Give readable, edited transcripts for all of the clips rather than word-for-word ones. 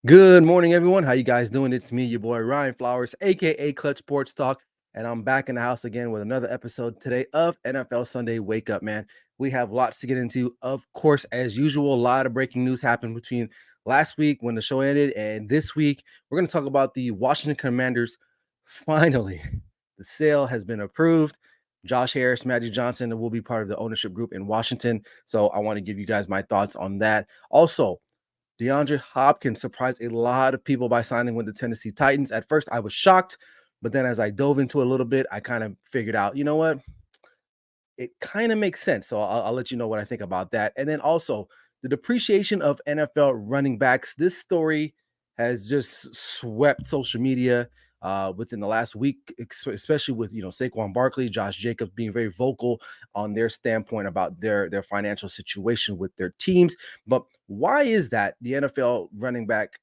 Good morning, everyone. How you guys doing? It's me, your boy Ryan Flowers, aka Clutch Sports Talk, and I'm back in the house again with another episode today of NFL Sunday Wake Up. Man, we have lots to get into. Of course, as usual, a lot of breaking news happened between last week when the show ended and this week. We're going to talk about the Washington Commanders. Finally, the sale has been approved. Josh Harris, Magic Johnson will be part of the ownership group in Washington. So I want to give you guys my thoughts on that. Also, DeAndre Hopkins surprised a lot of people by signing with the Tennessee Titans. At first, I was shocked, but then as I dove into it a little bit, I kind of figured out, you know what? It kind of makes sense. So I'll let you know what I think about that. And then also the depreciation of NFL running backs. This story has just swept social media within the last week, especially with Saquon Barkley, Josh Jacobs being very vocal on their standpoint about their financial situation with their teams. But why is that the NFL running back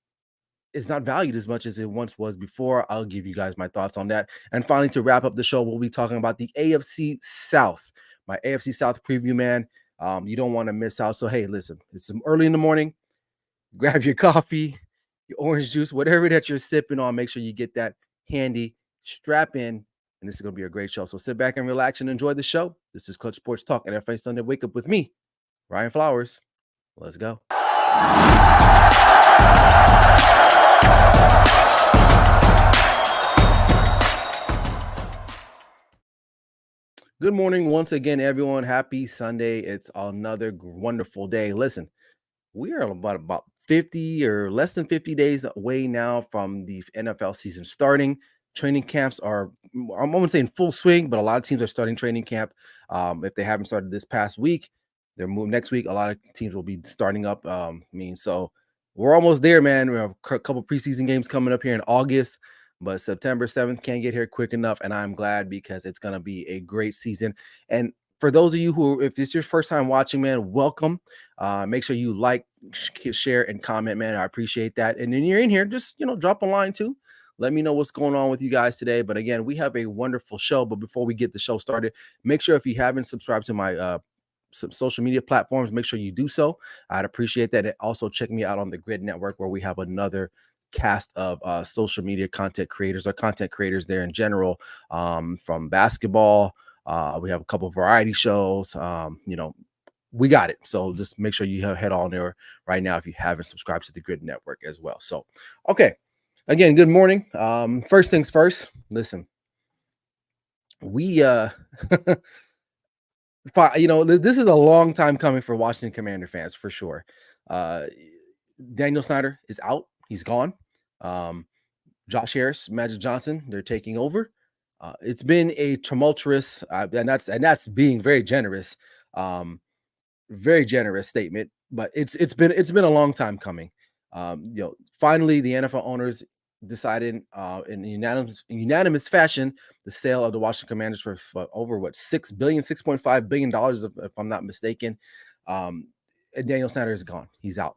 is not valued as much as it once was before? I'll give you guys my thoughts on that. And finally, to wrap up the show, we'll be talking about the AFC South, my AFC South preview, man. You don't want to miss out. So, hey, listen, it's early in the morning. Grab your coffee, your orange juice, whatever that you're sipping on. Make sure you get that handy, strap in, and this is going to be a great show. So sit back and relax and enjoy the show. This is Clutch Sports Talk, NFL Sunday Wake Up with me, Ryan Flowers. Let's go. Good morning once again, everyone. Happy Sunday. It's another wonderful day. Listen, we are about 50 or less than 50 days away now from the NFL season starting. Training camps are, I'm going to say in full swing, but a lot of teams are starting training camp. If they haven't started this past week, they're moving next week. A lot of teams will be starting up. So we're almost there, man. We have a couple preseason games coming up here in August, but September 7th can't get here quick enough. And I'm glad because it's going to be a great season. And for those of you who, if it's your first time watching, man, welcome. Make sure you like, share, and comment, man. I appreciate that. And then you're in here, just drop a line too. Let me know what's going on with you guys today. But again, we have a wonderful show. But before we get the show started, make sure if you haven't subscribed to my some social media platforms, make sure you do so. I'd appreciate that. And also check me out on the Grid Network, where we have another cast of social media content creators or content creators there in general, from basketball. We have a couple of variety shows. We got it. So just make sure you head on there right now if you haven't subscribed to the Grid Network as well. So, okay. Again, good morning. First things first, listen, we, this is a long time coming for Washington Commander fans for sure. Daniel Snyder is out. He's gone. Josh Harris, Magic Johnson, they're taking over. It's been a tumultuous, and that's being very generous statement, but it's been a long time coming. Finally, the NFL owners decided in unanimous fashion the sale of the Washington Commanders for over $6.5 billion, if I'm not mistaken. And Daniel Snyder is gone. He's out.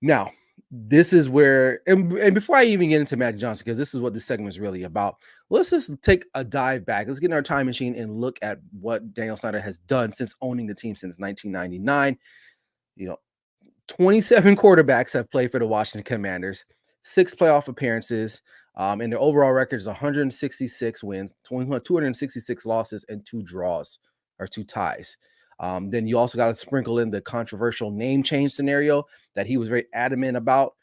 Now, this is where, and before I even get into Matt Johnson, because this is what this segment is really about, let's just take a dive back. Let's get in our time machine and look at what Daniel Snyder has done since owning the team since 1999. 27 quarterbacks have played for the Washington Commanders, 6 playoff appearances, and their overall record is 166 wins, 266 losses, and 2 draws or 2 ties. Then you also got to sprinkle in the controversial name change scenario that he was very adamant about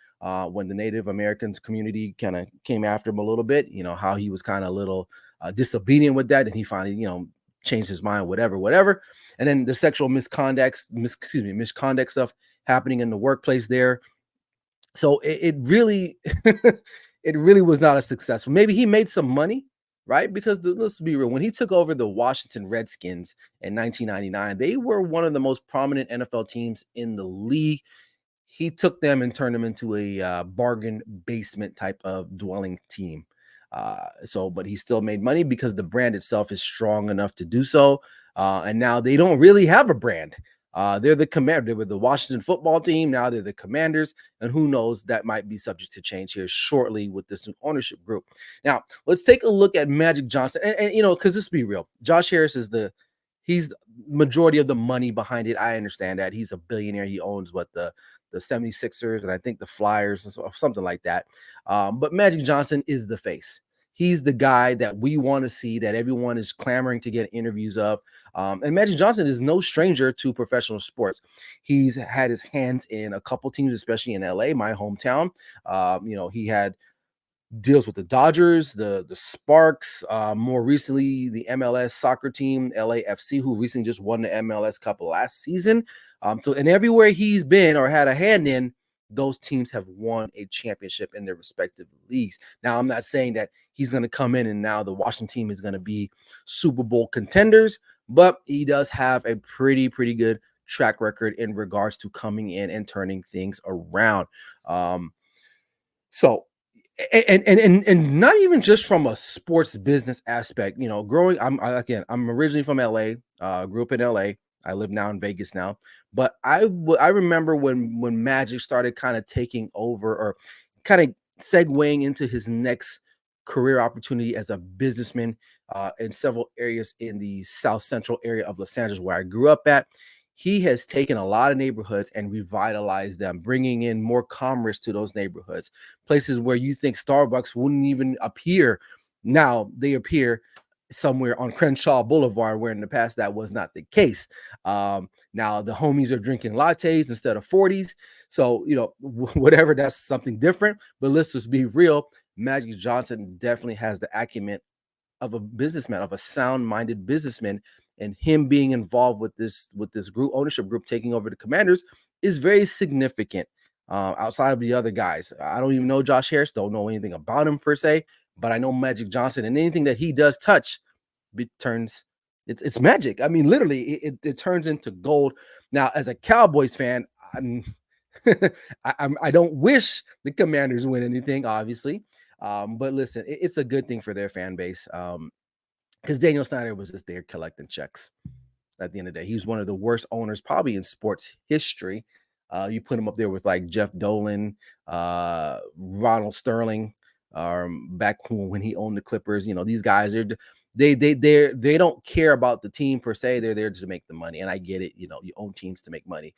when the Native Americans community kind of came after him a little bit, how he was kind of a little disobedient with that. And he finally, changed his mind, whatever. And then the sexual misconduct stuff happening in the workplace there. So it really, it really was not a success. Maybe he made some money, right? Because let's be real, when he took over the Washington Redskins in 1999, they were one of the most prominent NFL teams in the league. He took them and turned them into a bargain basement type of dwelling team. But he still made money because the brand itself is strong enough to do so. And now they don't really have a brand. They're the Commander. They were the Washington football team. Now they're the Commanders. And who knows, that might be subject to change here shortly with this new ownership group. Now, let's take a look at Magic Johnson. And because let's be real, Josh Harris he's the majority of the money behind it. I understand that. He's a billionaire. He owns the the 76ers, and I think the Flyers, or something like that. But Magic Johnson is the face. He's the guy that we want to see, that everyone is clamoring to get interviews of. And Magic Johnson is no stranger to professional sports. He's had his hands in a couple teams, especially in LA, my hometown. He had deals with the Dodgers, the Sparks, more recently the MLS soccer team, LAFC, who recently just won the MLS Cup last season. And everywhere he's been or had a hand in, those teams have won a championship in their respective leagues. Now, I'm not saying that he's going to come in and now the Washington team is going to be Super Bowl contenders, but he does have a pretty good track record in regards to coming in and turning things around. So and not even just from a sports business aspect, I'm originally from LA, grew up in LA. I live now in Vegas now, but I remember when Magic started kind of taking over or kind of segueing into his next career opportunity as a businessman in several areas in the South Central area of Los Angeles, where I grew up at. He has taken a lot of neighborhoods and revitalized them, bringing in more commerce to those neighborhoods. Places where you think Starbucks wouldn't even appear, now they appear somewhere on Crenshaw Boulevard, where in the past that was not the case. Now the homies are drinking lattes instead of 40s. So, whatever, that's something different. But let's just be real. Magic Johnson definitely has the acumen of a businessman, of a sound-minded businessman, and him being involved with this group, ownership group, taking over the Commanders is very significant. Outside of the other guys, I don't even know Josh Harris, don't know anything about him per se, but I know Magic Johnson, and anything that he does touch, it's magic. I mean, literally, it turns into gold. Now, as a Cowboys fan, I don't wish the Commanders win anything, obviously. But listen, it's a good thing for their fan base. Because Daniel Snyder was just there collecting checks at the end of the day. He was one of the worst owners probably in sports history. You put him up there with like Jeff Dolan, Ronald Sterling, back when he owned the Clippers. These guys they don't care about the team per se. They're there to make the money. And I get it. You own teams to make money.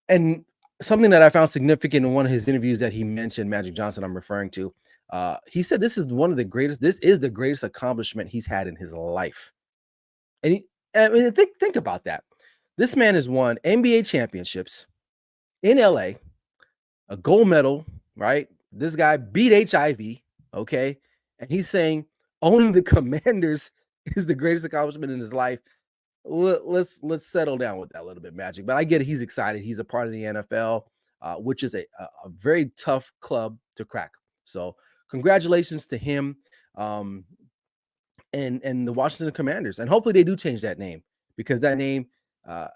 And something that I found significant in one of his interviews that he mentioned, Magic Johnson, I'm referring to, he said this is the greatest accomplishment he's had in his life. And think about that. This man has won NBA championships in LA, a gold medal, right? This guy beat HIV, okay? And he's saying owning the Commanders is the greatest accomplishment in his life. Let's settle down with that a little bit, Magic. But I get it. He's excited. He's a part of the NFL, which is a very tough club to crack. So congratulations to him, and the Washington Commanders. And hopefully they do change that name, because that name, I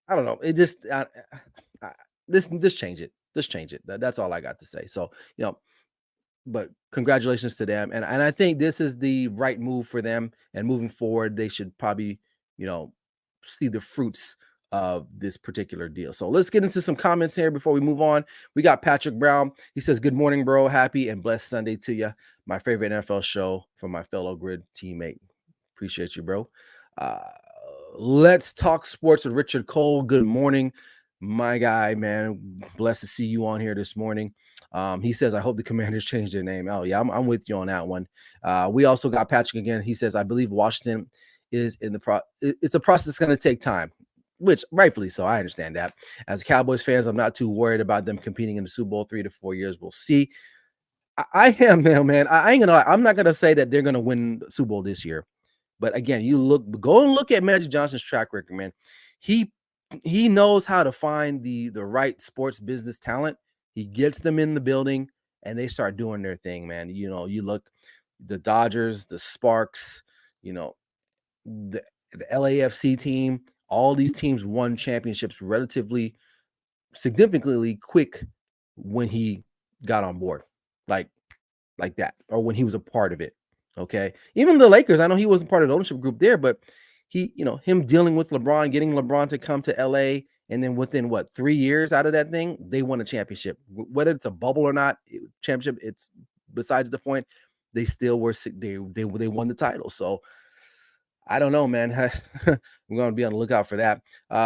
don't know. It just just change it. Just change it. That's all I got to say. So but congratulations to them. And I think this is the right move for them. And moving forward, they should probably, see the fruits of this particular deal. So let's get into some comments here before we move on. We got Patrick Brown. He says, "Good morning, bro. Happy and blessed Sunday to you. My favorite NFL show from my fellow Grid teammate." Appreciate you, bro. Let's talk sports with Richard Cole. Good morning, my guy, man. Blessed to see you on here this morning. He says, "I hope the Commanders change their name." Oh, yeah, I'm with you on that one. We also got Patrick again. He says, "I believe Washington is in it's a process that's going to take time," which rightfully so. I understand that. As Cowboys fans, I'm not too worried about them competing in the Super Bowl 3 to 4 years. We'll see. I am now, man. I ain't gonna lie. I'm not gonna say that they're gonna win the Super Bowl this year. But again, go and look at Magic Johnson's track record, man. He knows how to find the right sports business talent. He gets them in the building and they start doing their thing, man. You look, the Dodgers, the Sparks, the LAFC team, all these teams won championships relatively significantly quick when he got on board. Like that, or when he was a part of it. Okay. Even the Lakers, I know he wasn't part of the ownership group there, but him dealing with LeBron, getting LeBron to come to LA, and then within 3 years out of that thing, they won a championship. Whether it's a bubble or not, championship, it's besides the point. They still were they won the title. So I don't know, man. I'm going to be on the lookout for that.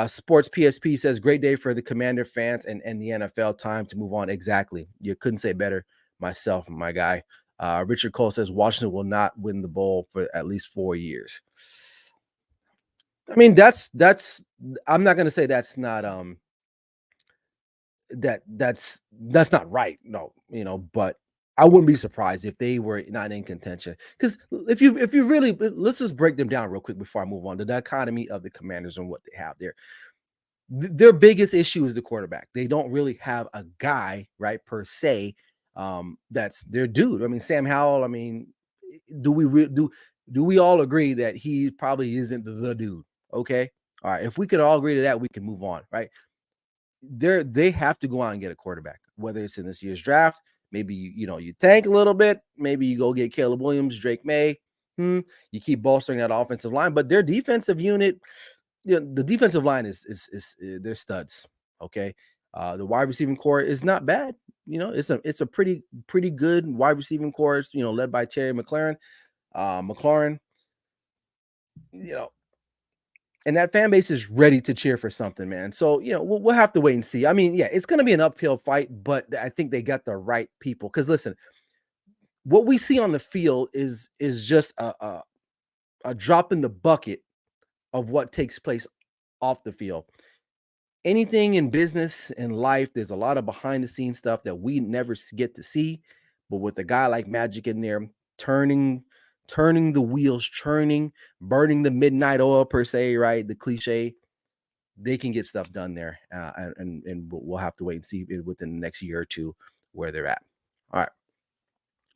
Sports PSP says, great day for the Commander fans and the NFL. Time to move on. Exactly. You couldn't say better myself, my guy. Richard Cole says, Washington will not win the bowl for at least 4 years. I mean, I'm not going to say that's not, that's not right. No, but I wouldn't be surprised if they were not in contention. Because if you really let's just break them down real quick before I move on to the economy of the Commanders and what they have there. Their biggest issue is the quarterback. They don't really have a guy, right, per se. That's their dude. I mean, Sam Howell. I mean, do we do we all agree that he probably isn't the dude? Okay, all right. If we could all agree to that, we can move on, right? They have to go out and get a quarterback, whether it's in this year's draft. Maybe you tank a little bit. Maybe you go get Caleb Williams, Drake May. You keep bolstering that offensive line, but their defensive unit, the defensive line is they're studs. Okay, the wide receiving core is not bad. It's a pretty good wide receiving core. Led by Terry McLaurin. McLaurin, you know, and that fan base is ready to cheer for something, man. So, we'll have to wait and see. I mean, yeah, it's going to be an uphill fight, but I think they got the right people. Because listen, what we see on the field is just a drop in the bucket of what takes place off the field. Anything in business and life, there's a lot of behind the scenes stuff that we never get to see. But with a guy like Magic in there, turning the wheels, churning, burning the midnight oil per se, right? The cliche, they can get stuff done there, and we'll have to wait and see within the next year or two where they're at. All right,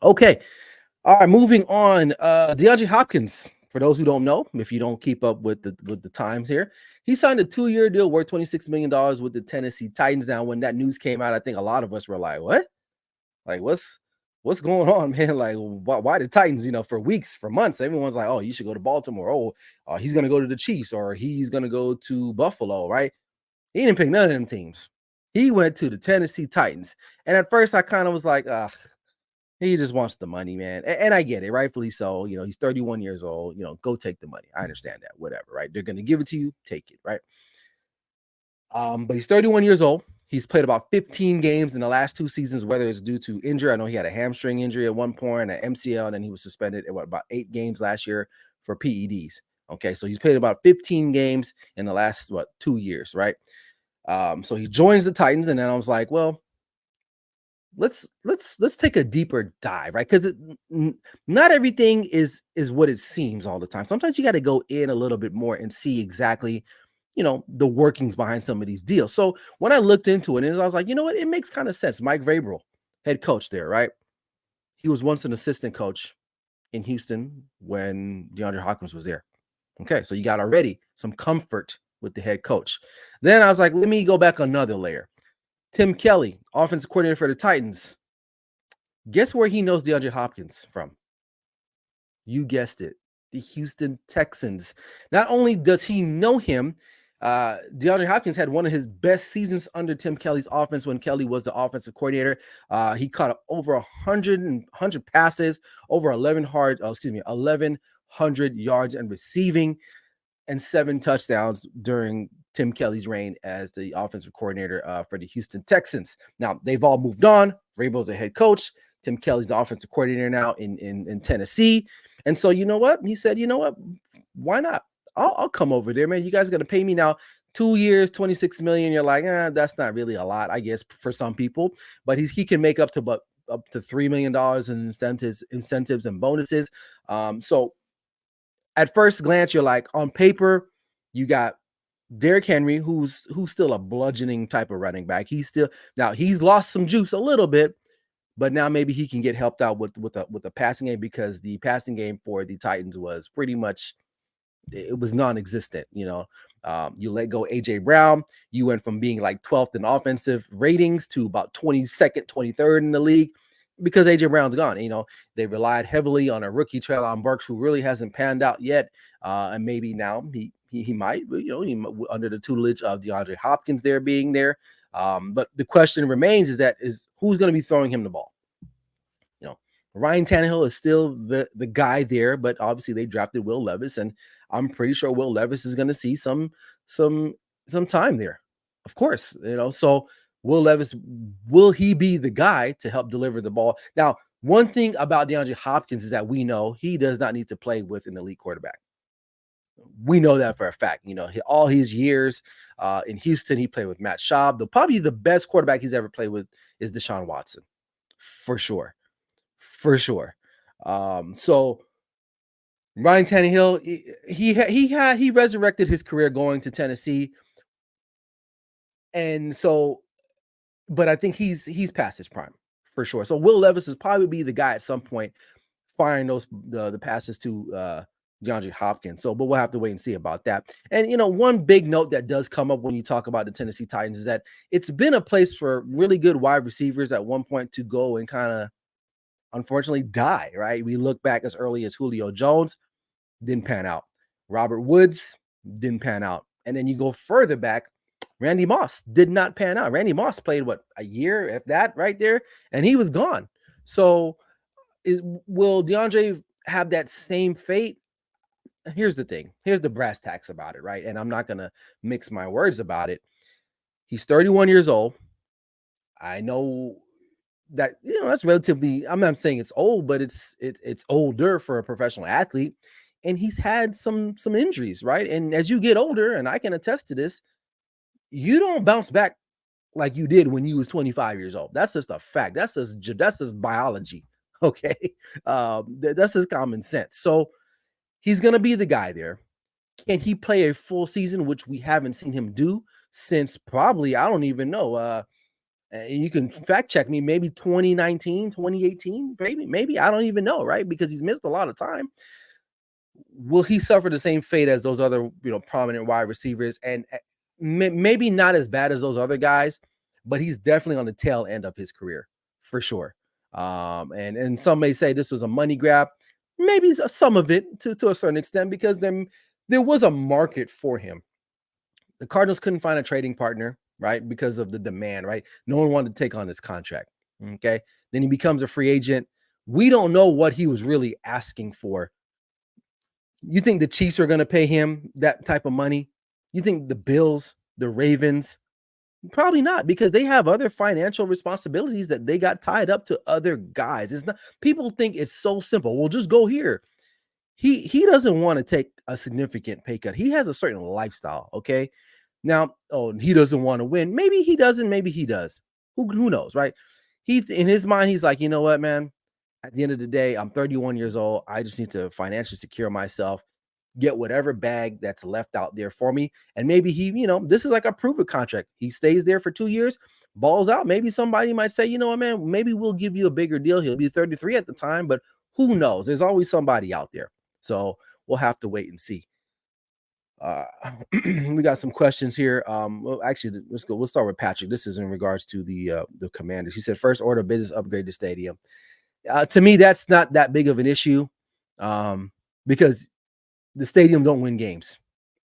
okay, all right. Moving on, DeAndre Hopkins. For those who don't know, if you don't keep up with the times here, he signed a 2-year deal worth $26 million with the Tennessee Titans. Now, when that news came out, I think a lot of us were like, "What? Like, what's going on, man? Like, why the Titans?" For weeks, for months, everyone's like, "Oh, you should go to Baltimore. Oh, he's gonna go to the Chiefs, or he's gonna go to Buffalo, right?" He didn't pick none of them teams. He went to the Tennessee Titans. And at first I kind of was like, he just wants the money, man. And I get it, rightfully so. He's 31 years old. Go take the money. I understand that. Whatever, right? They're going to give it to you, take it, right? But he's 31 years old. He's played about 15 games in the last 2 seasons, whether it's due to injury. I know he had a hamstring injury at one point, an MCL, and then he was suspended at about 8 games last year for PEDs. Okay, so he's played about 15 games in the last 2 years, right? So he joins the Titans, and then I was like, well, let's take a deeper dive, right? Because not everything is what it seems all the time. Sometimes you got to go in a little bit more and see exactly, the workings behind some of these deals. So when I looked into it, and I was like, you know what, it makes kind of sense. Mike Vrabel, head coach there, right? He was once an assistant coach in Houston when DeAndre Hopkins was there. Okay, so you got already some comfort with the head coach. Then I was like, let me go back another layer. Tim Kelly, offensive coordinator for the Titans. Guess where he knows DeAndre Hopkins from? You guessed it, the Houston Texans. Not only does he know him, DeAndre Hopkins had one of his best seasons under Tim Kelly's offense when Kelly was the offensive coordinator. He caught over 100 passes, over 1,100 yards and receiving, and 7 touchdowns during Tim Kelly's reign as the offensive coordinator for the Houston Texans. Now, they've all moved on. Vrabel's a head coach. Tim Kelly's the offensive coordinator now in Tennessee. And so, you know what? He said, you know what? Why not? I'll come over there, man. You guys are going to pay me now 2 years, $26 million. You're like, that's not really a lot, I guess, for some people. But he can make up to $3 million in incentives and bonuses. So at first glance, you're like, on paper, you got Derrick Henry, who's still a bludgeoning type of running back. He's lost some juice a little bit, but now maybe he can get helped out with a passing game, because the passing game for the Titans was pretty much, it was non-existent. You let go AJ Brown, you went from being like 12th in offensive ratings to about 22nd, 23rd in the league, because AJ Brown's gone. They relied heavily on a rookie Treylon Burks, who really hasn't panned out yet, and maybe now he might, under the tutelage of DeAndre Hopkins being there. But the question remains is who's going to be throwing him the ball? Ryan Tannehill is still the guy there, but obviously they drafted Will Levis, and I'm pretty sure Will Levis is going to see some some time there. Of course, So Will Levis, will he be the guy to help deliver the ball? Now, one thing about DeAndre Hopkins is that we know he does not need to play with an elite quarterback. We know that for a fact. All his years in Houston, he played with Matt Schaub. Probably the best quarterback he's ever played with is Deshaun Watson, for sure, for sure. So Ryan Tannehill, he resurrected his career going to Tennessee, and so, but I think he's past his prime for sure. So Will Levis will probably be the guy at some point firing the passes to DeAndre Hopkins. So, but we'll have to wait and see about that. And one big note that does come up when you talk about the Tennessee Titans is that it's been a place for really good wide receivers at one point to go and kind of unfortunately die, right? We look back as early as Julio Jones, didn't pan out. Robert Woods didn't pan out. And then you go further back, Randy Moss did not pan out. Randy Moss played a year, if that, right there, and he was gone. So will DeAndre have that same fate? Here's the thing. Here's the brass tacks about it, right? And I'm not going to mix my words about it. He's 31 years old. I know that that's relatively, I'm not saying it's old, but it's older for a professional athlete, and he's had some injuries, right? And as you get older, and I can attest to this, you don't bounce back like you did when you was 25 years old. That's just a fact. That's just biology. Okay. That's just common sense. So he's gonna be the guy there. Can he play a full season, which we haven't seen him do since probably, I don't even know, you can fact check me, maybe 2019, 2018, maybe I don't even know, right? Because he's missed a lot of time. Will he suffer the same fate as those other, prominent wide receivers? And maybe not as bad as those other guys, but he's definitely on the tail end of his career for sure. And some may say this was a money grab. Maybe some of it to a certain extent, because there was a market for him. The Cardinals couldn't find a trading partner, right? Because of the demand, right? No one wanted to take on this contract. Okay. Then he becomes a free agent. We don't know what he was really asking for. You think the Chiefs are going to pay him that type of money? You think the Bills, the Ravens? Probably not, because they have other financial responsibilities that they got tied up to other guys. It's not, people think it's so simple. Well, just go here. He doesn't want to take a significant pay cut. He has a certain lifestyle, okay? Now, he doesn't want to win. Maybe he doesn't, maybe he does. Who knows, right? In his mind, he's like, you know what, man? At the end of the day, I'm 31 years old. I just need to financially secure myself, get whatever bag that's left out there for me. And maybe this is like a prove it contract. He stays there for 2 years, balls out. Maybe somebody might say, you know what, man, maybe we'll give you a bigger deal. He'll be 33 at the time, but who knows? There's always somebody out there. So we'll have to wait and see. We got some questions here. Well, actually, let's go. We'll start with Patrick. This is in regards to the Commanders. He said, first order of business, upgrade the stadium. To me, that's not that big of an issue, because the stadium don't win games.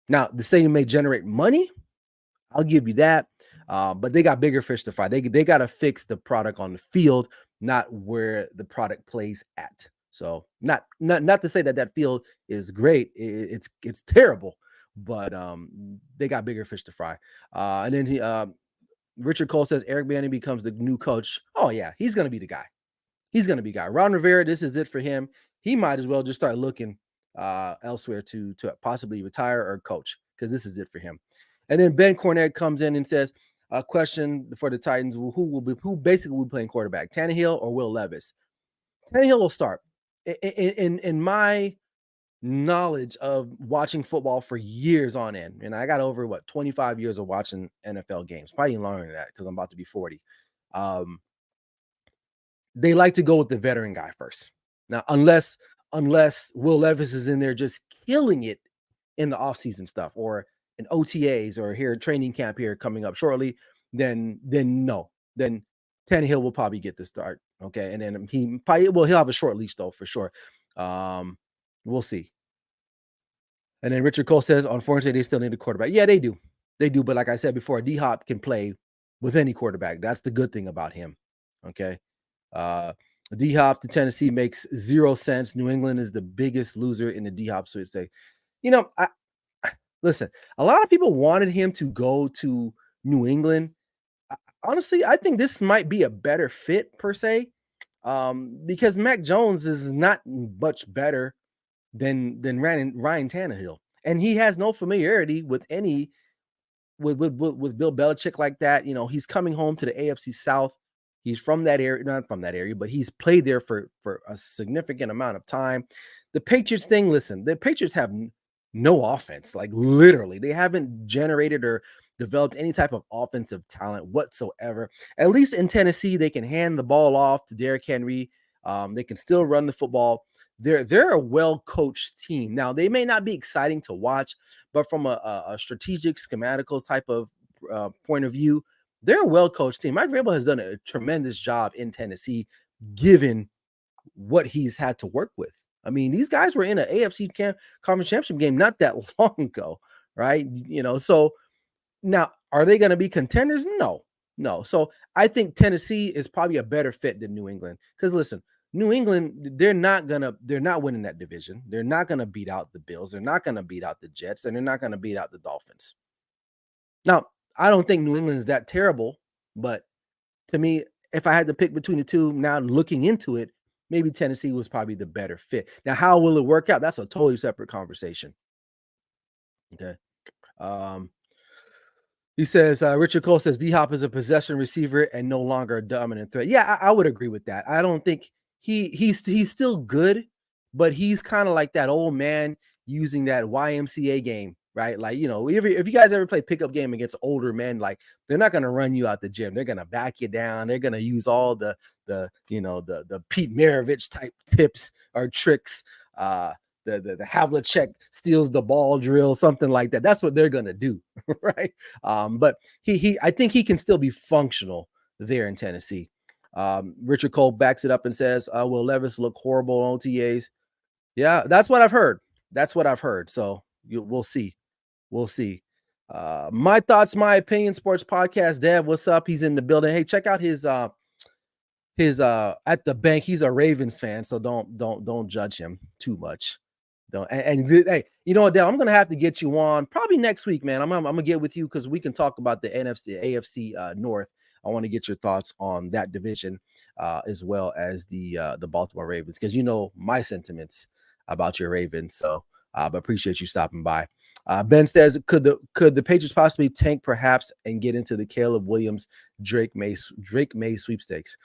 Now, the stadium may generate money. I'll give you that. But they got bigger fish to fry. They got to fix the product on the field, not where the product plays at. So not to say that field is great. It's terrible, but they got bigger fish to fry. And then Richard Cole says Eric Bieniemy becomes the new coach. Oh yeah, he's going to be the guy. He's going to be guy. Ron Rivera, this is it for him. He might as well just start looking elsewhere to possibly retire or coach, because this is it for him. And then Ben Cornett comes in and says, a question for the Titans: who basically will be playing quarterback, Tannehill or Will Levis? Tannehill will start. In my knowledge of watching football for years on end, and I got over 25 years of watching NFL games, probably longer than that because I'm about to be 40. They like to go with the veteran guy first. Now, unless Will Levis is in there just killing it in the offseason stuff, or in OTAs, or here training camp here coming up shortly, then no. Then Tannehill will probably get the start. Okay. And then he'll have a short leash though, for sure. We'll see. And then Richard Cole says, unfortunately, they still need a quarterback. Yeah, they do. They do. But like I said before, D-Hop can play with any quarterback. That's the good thing about him. Okay. D Hop to Tennessee makes zero sense. New England is the biggest loser in the D Hop sweepstakes. You know, listen, a lot of people wanted him to go to New England. Honestly, I think this might be a better fit per se, because Mac Jones is not much better than Ryan Tannehill, and he has no familiarity with any with Bill Belichick like that. You know, he's coming home to the AFC South. He's from that area, not from that area, but he's played there for a significant amount of time. The Patriots thing, listen, the Patriots have no offense. Like literally, they haven't generated or developed any type of offensive talent whatsoever. At least in Tennessee, they can hand the ball off to Derrick Henry. They can still run the football. They're a well coached team. Now they may not be exciting to watch, but from a strategic, schematical type of point of view, they're a well coached team. Mike Vrabel has done a tremendous job in Tennessee, given what he's had to work with. I mean, these guys were in an AFC conference championship game not that long ago, right? You know, so now are they going to be contenders? No, no. So I think Tennessee is probably a better fit than New England. Because listen, New England, they're not winning that division. They're not gonna beat out the Bills. They're not gonna beat out the Jets, and they're not gonna beat out the Dolphins. Now, I don't think New England is that terrible, but to me, if I had to pick between the two, now looking into it, maybe Tennessee was probably the better fit. Now, how will it work out? That's a totally separate conversation. Okay. Um, He says, Richard Cole says D Hop is a possession receiver and no longer a dominant threat. Yeah, I would agree with that. I don't think he's still good, but he's kind of like that old man using that YMCA game, right? Like, you know, if you guys ever play pickup game against older men, like they're not gonna run you out the gym. They're gonna back you down. They're gonna use all the Pete Maravich type tips or tricks. The Havlicek steals the ball drill, something like that. That's what they're gonna do, right? But I think he can still be functional there in Tennessee. Richard Cole backs it up and says, "Will Levis look horrible on OTAs?" Yeah, that's what I've heard. That's what I've heard. So we'll see. We'll see. My thoughts, my opinion, sports podcast. Dev, what's up? He's in the building. Hey, check out his at the bank. He's a Ravens fan, so don't judge him too much. Don't hey, you know what, Dale? I'm gonna have to get you on probably next week, man. I'm gonna get with you because we can talk about the NFC, AFC North. I want to get your thoughts on that division, as well as the Baltimore Ravens, because you know my sentiments about your Ravens. So, but appreciate you stopping by. Ben says, could the Patriots possibly tank perhaps and get into the Caleb Williams Drake May sweepstakes?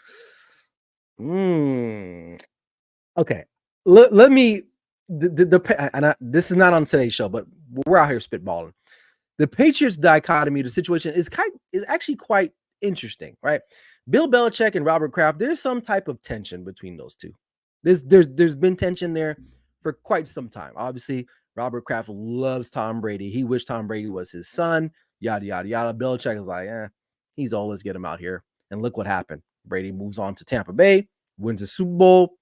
Okay, let me this is not on today's show, but we're out here spitballing. The Patriots dichotomy, the situation is actually quite interesting, right? Bill Belichick and Robert Kraft, there's some type of tension between those two. There's been tension there for quite some time. Obviously, Robert Kraft loves Tom Brady. He wished Tom Brady was his son, yada yada yada. Belichick is like, he's old, let's get him out here. And look what happened. Brady moves on to Tampa Bay, wins the Super Bowl.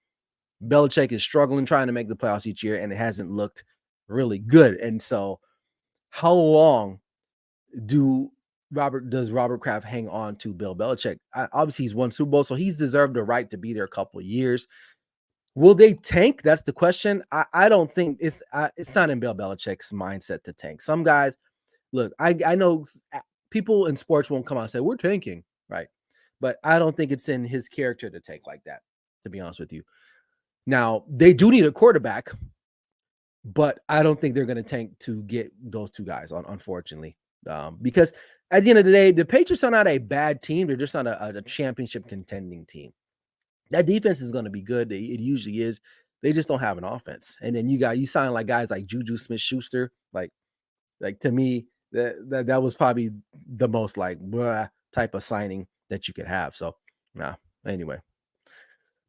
Belichick is struggling trying to make the playoffs each year, and it hasn't looked really good. And so, how long does Robert Kraft hang on to Bill Belichick? Obviously, he's won Super Bowl, so he's deserved the right to be there a couple of years. Will they tank? That's the question. I don't think it's not in Bill Belichick's mindset to tank. Some guys, look, I know people in sports won't come out and say we're tanking, right? But I don't think it's in his character to tank like that, to be honest with you. Now, they do need a quarterback, but I don't think they're going to tank to get those two guys, unfortunately. Because at the end of the day, the Patriots are not a bad team. They're just not a championship contending team. That defense is going to be good. It usually is. They just don't have an offense. And then you sign like guys like Juju Smith-Schuster. Like to me, that was probably the most like type of signing that you could have. So, anyway.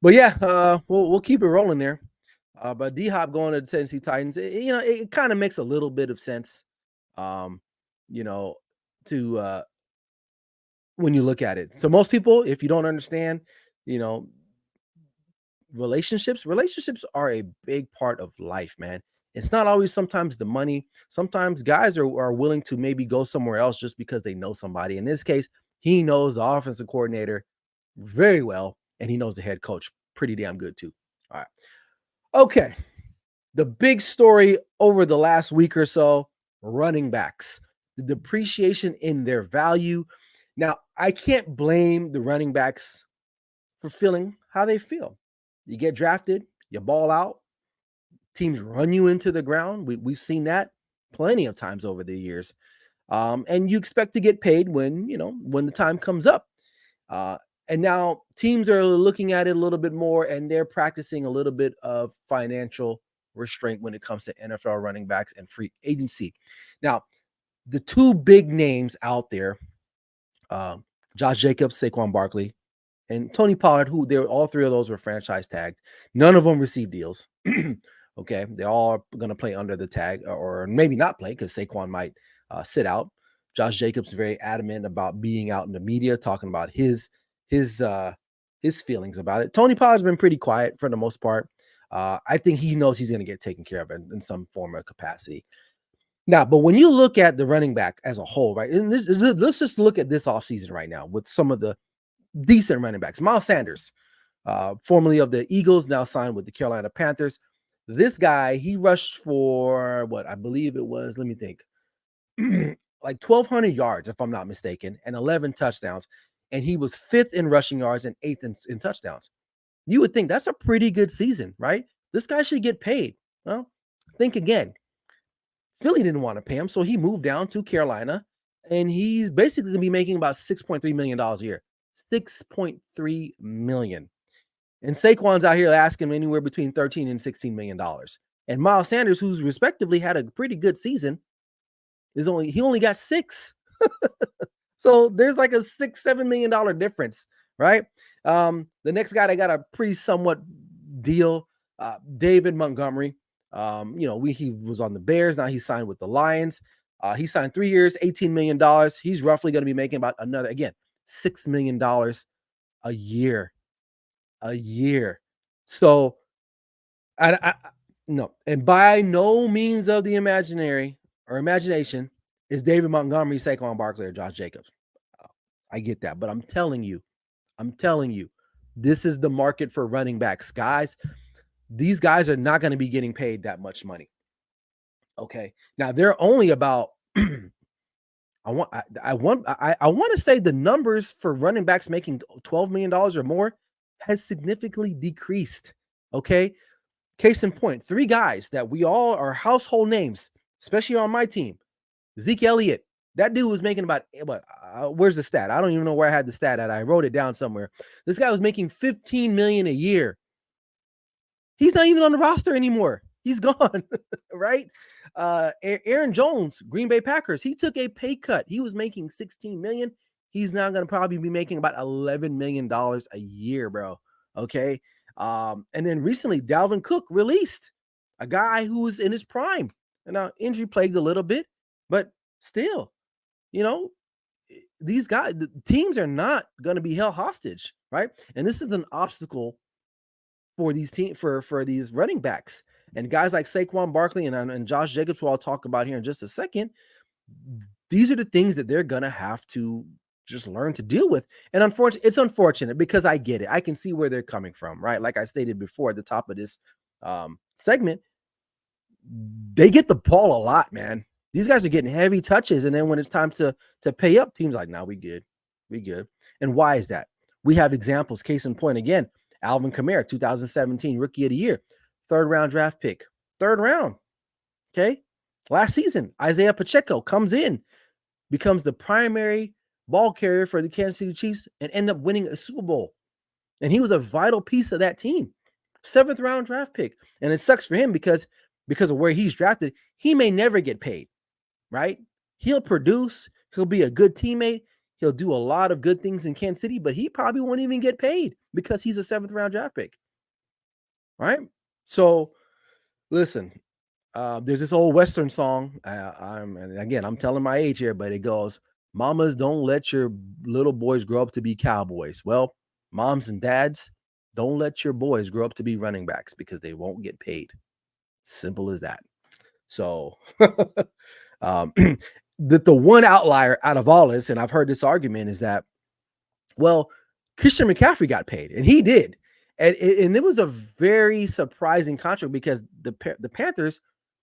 But yeah, we'll keep it rolling there. But D Hop going to the Tennessee Titans, it kind of makes a little bit of sense, you know, to when you look at it. So most people, if you don't understand, you know, relationships are a big part of life, man. It's not always sometimes the money. Sometimes guys are willing to maybe go somewhere else just because they know somebody. In this case, he knows the offensive coordinator very well, and he knows the head coach pretty damn good too. All right. Okay. The big story over the last week or so, running backs, the depreciation in their value. Now, I can't blame the running backs for feeling how they feel. You get drafted, you ball out, teams run you into the ground. We've seen that plenty of times over the years. And you expect to get paid when the time comes up. Uh, and now teams are looking at it a little bit more, and they're practicing a little bit of financial restraint when it comes to NFL running backs and free agency. Now, the two big names out there, Josh Jacobs, Saquon Barkley, and Tony Pollard, who all three of those were franchise tagged. None of them received deals. Okay, they all are going to play under the tag, or maybe not play because Saquon might sit out. Josh Jacobs is very adamant about being out in the media, talking about his feelings about it. Tony Pollard's been pretty quiet for the most part. I think he knows he's going to get taken care of in some form or capacity. Now, but when you look at the running back as a whole, right, and let's just look at this offseason right now with some of the decent running backs. Miles Sanders, formerly of the Eagles, now signed with the Carolina Panthers. This guy, he rushed for what I believe it was, let me think, like 1,200 yards, if I'm not mistaken, and 11 touchdowns. And he was 5th in rushing yards and 8th in touchdowns. You would think that's a pretty good season, right? This guy should get paid. Well, think again. Philly didn't want to pay him, so he moved down to Carolina, and he's basically going to be making about $6.3 million a year. $6.3 million. And Saquon's out here asking anywhere between $13 and $16 million. And Miles Sanders, who's respectively had a pretty good season, he only got 6. So there's like a $6-7 million difference, right? The next guy that got a pretty somewhat deal, David Montgomery. He was on the Bears. Now he's signed with the Lions. He signed 3 years, $18 million. He's roughly going to be making about another, again, $6 million a year. So no, and by no means of the imagination is David Montgomery, Saquon Barkley, or Josh Jacobs. I get that, but I'm telling you, this is the market for running backs, guys. These guys are not going to be getting paid that much money. Okay, now they're only about. I want to say the numbers for running backs making $12 million or more has significantly decreased. Okay, case in point, 3 guys that we all are household names, especially on my team. Zeke Elliott, that dude was making about where's the stat? I don't even know where I had the stat at. I wrote it down somewhere. This guy was making $15 million a year. He's not even on the roster anymore. He's gone, right? Aaron Jones, Green Bay Packers, he took a pay cut. He was making $16 million. He's now going to probably be making about $11 million a year, bro. Okay. And then recently, Dalvin Cook released, a guy who was in his prime. And now injury plagued a little bit, but still, these guys, the teams are not going to be held hostage, right? And this is an obstacle for these for these running backs and guys like Saquon Barkley and Josh Jacobs, who I'll talk about here in just a second. These are the things that they're gonna have to just learn to deal with. And it's unfortunate because I get it. I can see where they're coming from, right? Like I stated before at the top of this segment, they get the ball a lot, man. These guys are getting heavy touches, and then when it's time to pay up, teams like, "Nah, we good. And why is that? We have examples. Case in point, again, Alvin Kamara, 2017 Rookie of the Year, 3rd round draft pick, 3rd round. Okay, last season, Isaiah Pacheco comes in, becomes the primary ball carrier for the Kansas City Chiefs, and end up winning a Super Bowl. And he was a vital piece of that team. 7th round draft pick, and it sucks for him because of where he's drafted. He may never get paid, right? He'll produce. He'll be a good teammate. He'll do a lot of good things in Kansas City, but he probably won't even get paid because he's a 7th round draft pick. Right? So listen, there's this old Western song. I'm telling my age here, but it goes, "Mamas, don't let your little boys grow up to be cowboys." Well, moms and dads, don't let your boys grow up to be running backs because they won't get paid. Simple as that. So the one outlier out of all this, and I've heard this argument, is that, well, Christian McCaffrey got paid, and he did. And it was a very surprising contract because the Panthers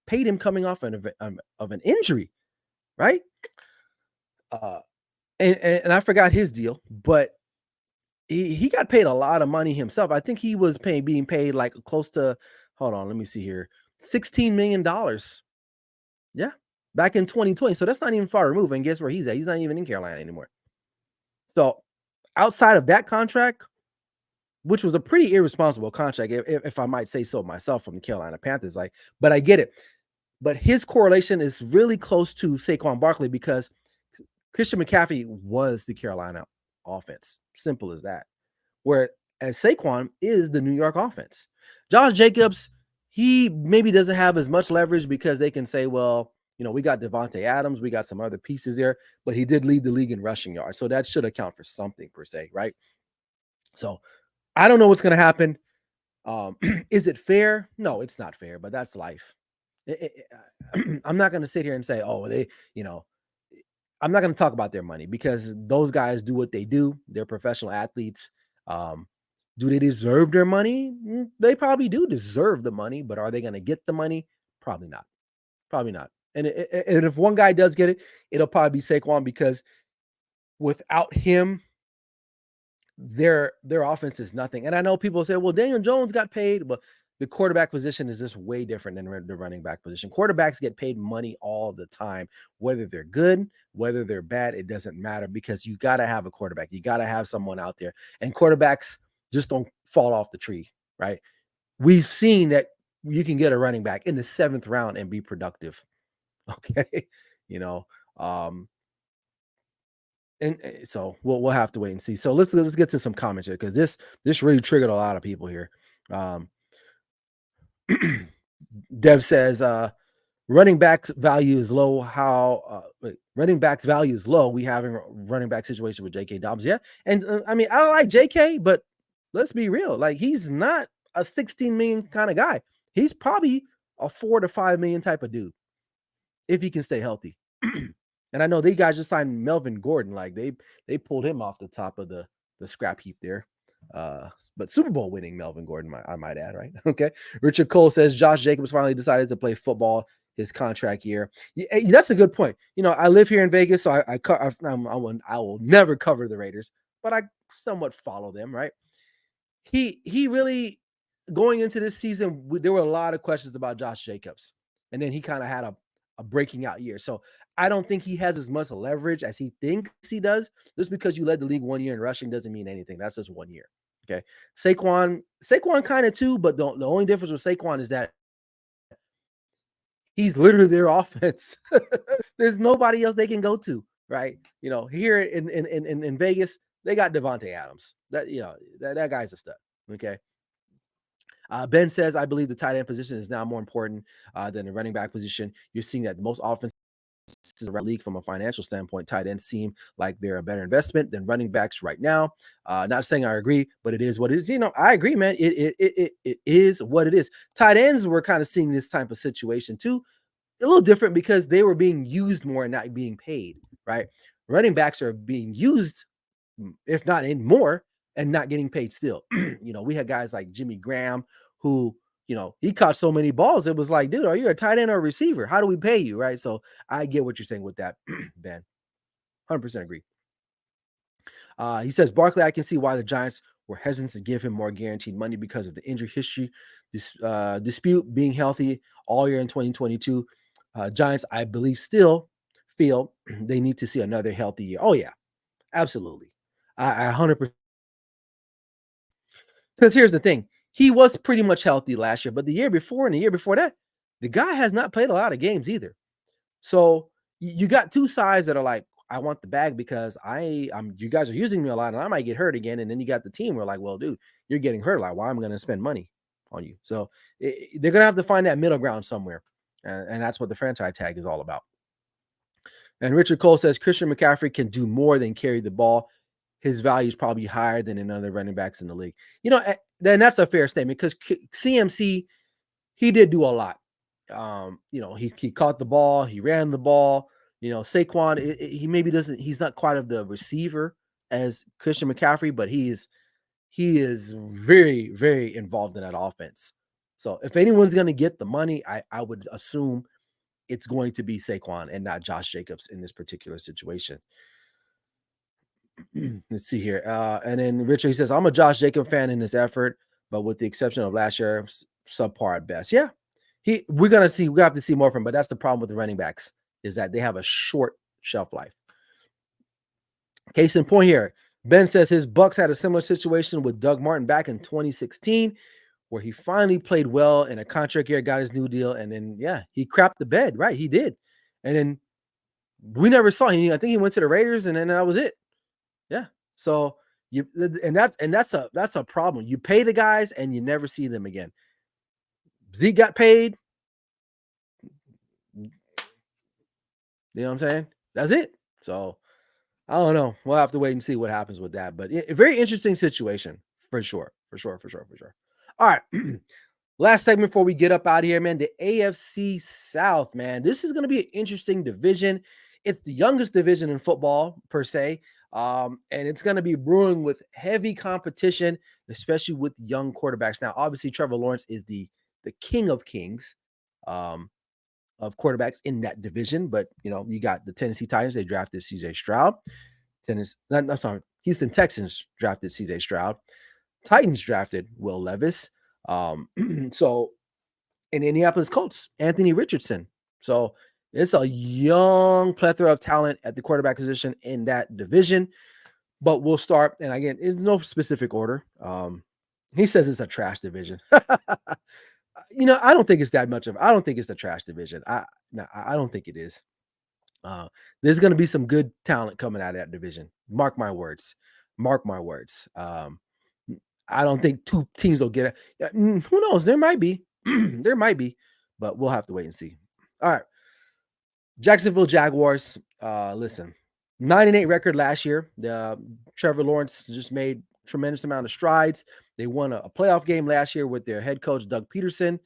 paid him coming off of an injury, right? Uh, and I forgot his deal, but he got paid a lot of money himself. I think he was being paid like close to, hold on, let me see here, $16 million. Yeah, back in 2020. So that's not even far removed. And guess where he's at? He's not even in Carolina anymore. So outside of that contract, which was a pretty irresponsible contract, if I might say so myself, from the Carolina Panthers, like, but I get it. But his correlation is really close to Saquon Barkley because Christian McCaffrey was the Carolina offense. Simple as that. Whereas Saquon is the New York offense. Josh Jacobs, he maybe doesn't have as much leverage because they can say, well, we got Devontae Adams, we got some other pieces there, but he did lead the league in rushing yards. So that should account for something per se, right? So I don't know what's going to happen. Is it fair? No, it's not fair, but that's life. I'm not going to sit here and say, oh, I'm not going to talk about their money because those guys do what they do. They're professional athletes. Do they deserve their money? They probably do deserve the money, but are they going to get the money? Probably not. Probably not. And if one guy does get it, it'll probably be Saquon because without him, their offense is nothing. And I know people say, well, Daniel Jones got paid, but the quarterback position is just way different than the running back position. Quarterbacks get paid money all the time, whether they're good, whether they're bad, it doesn't matter because you got to have a quarterback. You got to have someone out there. And quarterbacks just don't fall off the tree, right? We've seen that you can get a running back in the 7th round and be productive. Okay. you know, um, and so we'll have to wait and see. So let's get to some comments here because this really triggered a lot of people here. Um, Dev says running backs value is low. Running backs value is low. We having a running back situation with J.K. Dobbins. Yeah, and I mean I like J.K., but let's be real. Like he's not a 16 million kind of guy. He's probably a 4 to 5 million type of dude if he can stay healthy. And I know they guys just signed Melvin Gordon. Like they pulled him off the top of the scrap heap there. But Super Bowl winning Melvin Gordon, I might add, right? Okay. Richard Cole says Josh Jacobs finally decided to play football his contract year. Yeah, that's a good point. I live here in Vegas, so I will never cover the Raiders, but I somewhat follow them, right? He really, going into this season, there were a lot of questions about Josh Jacobs, and then he kind of had a breaking out year. So I don't think he has as much leverage as he thinks he does. Just because you led the league 1 year in rushing doesn't mean anything. That's just 1 year. Okay. Saquon kind of too, but the only difference with Saquon is that he's literally their offense. There's nobody else they can go to, right? Here in Vegas, they got Devontae Adams. That guy's a stud. Okay. Ben says, I believe the tight end position is now more important than the running back position. You're seeing that most offenses around the league from a financial standpoint, tight ends seem like they're a better investment than running backs right now. Not saying I agree, but it is what it is. I agree, man. It is what it is. Tight ends were kind of seeing this type of situation too. A little different because they were being used more and not being paid, right? Running backs are being used, if not in more, and not getting paid still. We had guys like Jimmy Graham who, he caught so many balls. It was like, dude, are you a tight end or a receiver? How do we pay you? Right. So I get what you're saying with that, Ben. 100% agree. He says, Barkley, I can see why the Giants were hesitant to give him more guaranteed money because of the injury history, dispute being healthy all year in 2022. Giants, I believe, still feel they need to see another healthy year. Oh, yeah, absolutely. I 100%. Because here's the thing. He was pretty much healthy last year, but the year before and the year before that, the guy has not played a lot of games either. So you got two sides that are like, I want the bag because you guys are using me a lot and I might get hurt again. And then you got the team where like, well, dude, you're getting hurt a lot. Why am I going to spend money on you? So they're going to have to find that middle ground somewhere. And that's what the franchise tag is all about. And Richard Cole says Christian McCaffrey can do more than carry the ball. His value is probably higher than another running backs in the league. Then that's a fair statement because CMC, he did do a lot. He caught the ball, he ran the ball. Saquon, he maybe doesn't, he's not quite of the receiver as Christian McCaffrey, but he's he is very, very involved in that offense. So if anyone's going to get the money, I would assume it's going to be Saquon and not Josh Jacobs in this particular situation. Let's see here. And then Richard, he says, I'm a Josh Jacob fan in this effort, but with the exception of last year, subpar at best. Yeah. We have to see more from him, but that's the problem with the running backs is that they have a short shelf life. Case in point here, Ben says his Bucks had a similar situation with Doug Martin back in 2016, where he finally played well in a contract year, got his new deal, and then he crapped the bed, right? He did. And then we never saw him. I think he went to the Raiders, and then that was it. Yeah. So that's a problem. You pay the guys and you never see them again. Zeke got paid. You know what I'm saying? That's it. So I don't know. We'll have to wait and see what happens with that. But a very interesting situation for sure. All right. Last segment before we get up out of here, man. The AFC South, man. This is going to be an interesting division. It's the youngest division in football, per se. And it's going to be brewing with heavy competition, especially with young quarterbacks. Now, obviously, Trevor Lawrence is the king of kings of quarterbacks in that division. But, you got the Tennessee Titans. They drafted C.J. Stroud. Houston Texans drafted C.J. Stroud. Titans drafted Will Levis. So in Indianapolis Colts, Anthony Richardson. So it's a young plethora of talent at the quarterback position in that division. But we'll start, and again, in no specific order. He says it's a trash division. I don't think it's that much of. I don't think it's a trash division. I don't think it is. There's going to be some good talent coming out of that division. Mark my words. I don't think two teams will get it. Who knows? There might be. But we'll have to wait and see. All right. Jacksonville Jaguars. Listen, 9-8 record last year. Trevor Lawrence just made tremendous amount of strides. They won a playoff game last year with their head coach, Doug Peterson.